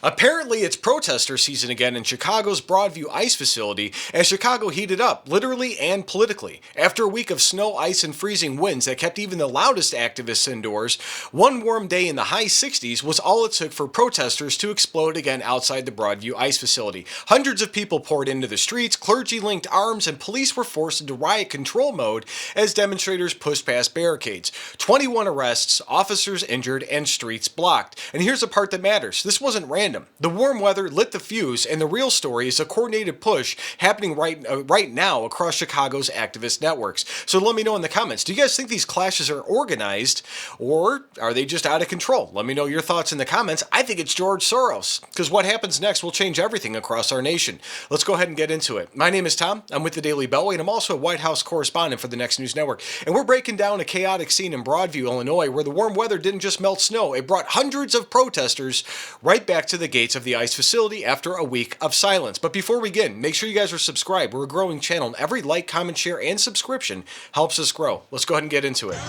Apparently, it's protester season again in Chicago's Broadview ice facility as Chicago heated up, literally and politically. After a week of snow, ice, and freezing winds that kept even the loudest activists indoors, one warm day in the high 60s was all it took for protesters to explode again outside the Broadview ice facility. Hundreds of people poured into the streets, clergy linked arms, and police were forced into riot control mode as demonstrators pushed past barricades. 21 arrests, officers injured, and streets blocked. And here's the part that matters. This wasn't random. The warm weather lit the fuse, and the real story is a coordinated push happening right now across Chicago's activist networks. So let me know in the comments, do you guys think these clashes are organized, or are they just out of control? Let me know your thoughts in the comments. I think it's George Soros, because what happens next will change everything across our nation. Let's go ahead and get into it. My name is Tom. I'm with the Daily Beltway, and I'm also a White House correspondent for the Next News Network. And we're breaking down a chaotic scene in Broadview, Illinois, where the warm weather didn't just melt snow, it brought hundreds of protesters right back to the gates of the ice facility after a week of silence. But before we begin, make sure you guys are subscribed. We're a growing channel, and every like, comment, share, and subscription helps us grow. Let's go ahead and get into it.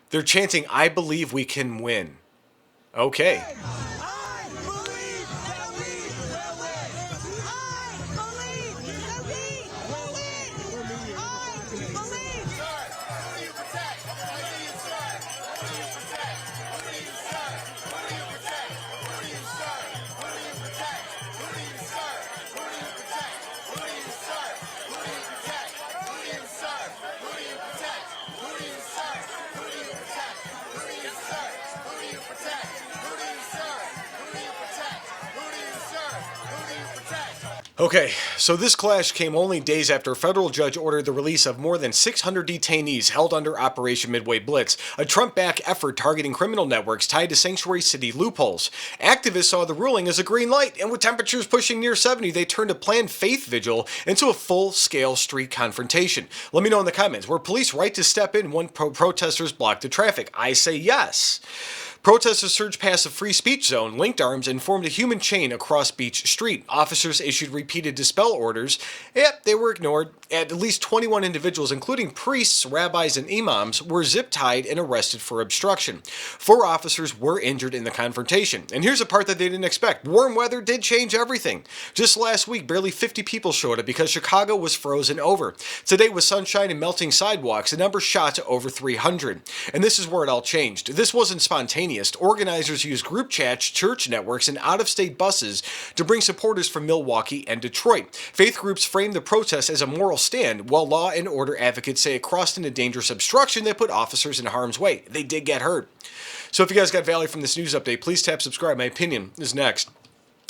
They're chanting, "I believe we can win." Okay. Okay, so this clash came only days after a federal judge ordered the release of more than 600 detainees held under Operation Midway Blitz, a Trump-backed effort targeting criminal networks tied to sanctuary city loopholes. Activists saw the ruling as a green light, and with temperatures pushing near 70, they turned a planned faith vigil into a full-scale street confrontation. Let me know in the comments, were police right to step in when protesters blocked the traffic? I say yes. Protesters surged past a free speech zone, linked arms, and formed a human chain across Beach Street. Officers issued repeated dispel orders, yet they were ignored. At least 21 individuals, including priests, rabbis, and imams, were zip-tied and arrested for obstruction. 4 officers were injured in the confrontation. And here's the part that they didn't expect. Warm weather did change everything. Just last week, barely 50 people showed up because Chicago was frozen over. Today, with sunshine and melting sidewalks, the number shot to over 300. And this is where it all changed. This wasn't spontaneous. Organizers used group chats, church networks, and out-of-state buses to bring supporters from Milwaukee and Detroit. Faith groups framed the protest as a moral stand, while law and order advocates say it crossed into dangerous obstruction that put officers in harm's way. They did get hurt. So if you guys got value from this news update, please tap subscribe. My opinion is next.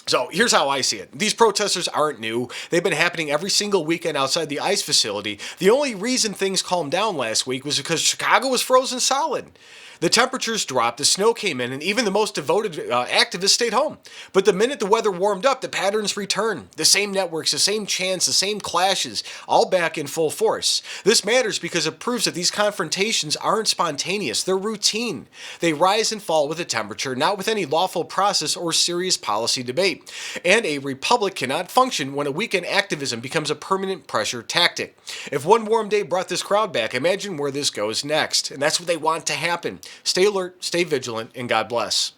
So here's how I see it. These protesters aren't new. They've been happening every single weekend outside the ice facility. The only reason things calmed down last week was because Chicago was frozen solid. The temperatures dropped, the snow came in, and even the most devoted activists stayed home. But the minute the weather warmed up, the patterns returned. The same networks, the same chants, the same clashes, all back in full force. This matters because it proves that these confrontations aren't spontaneous, they're routine. They rise and fall with the temperature, not with any lawful process or serious policy debate. And a republic cannot function when a weekend activism becomes a permanent pressure tactic. If one warm day brought this crowd back, imagine where this goes next. And that's what they want to happen. Stay alert, stay vigilant, and God bless.